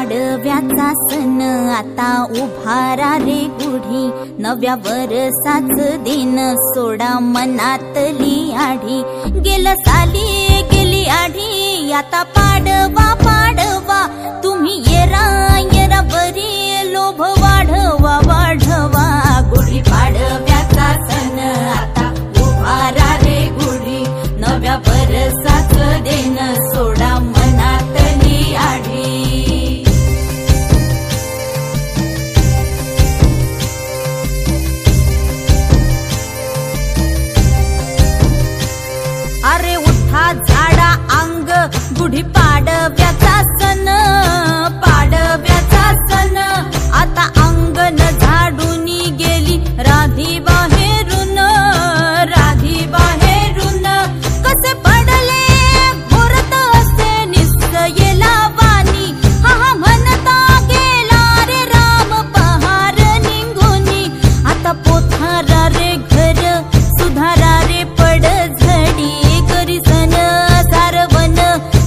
पाडव्याचा सण आता उभारा रे गुढी, नव्या वर्षाच दिन सोडा मनातली आढी। गेलं साली गेली आढी, आता पाडवा पाडवा, तुम्ही येरा येरा बरी, लोभ वाढवा वाढवा। गुढी पाडव्याचा सण आता उभारा रे गुढी, नव्या वर्षाच दिन सोडा मनातली आढी। अरे उठा झाडा अंग, गुढी पाडव्याचा सण, पाडव्याचा सण आता अंगण झाडून गेली राधी बाहेरून, राधी बाहेरून। कसे पडले घोरत असे निश्चयेला वाणी, हा म्हणता गेला रे राम पहार निघूनी। आता पोथारा रे घर सुधारा रे पड झडी, करी सन सारवन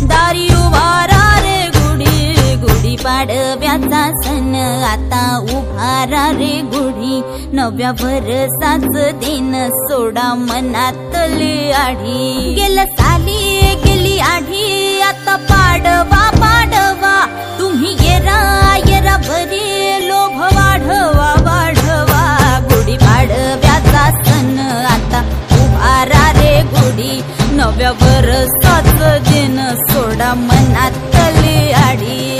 दारी उभारा रे गुढी। गुढी पाडव्याचा सण आता उभारा रे गुढी, नव्या वर्षाच दिन सोडा मनातली आढी। गेलं साली गेली आढी, आता पाडवा पाडवा, तुम्ही येरा येरा बरी, लोभ वाढवा वाढवा। गुढी पाडव्याचा सण आता उभारा रे गुढी, नव्या वर्षाच दिन सोडा मनातली आढी।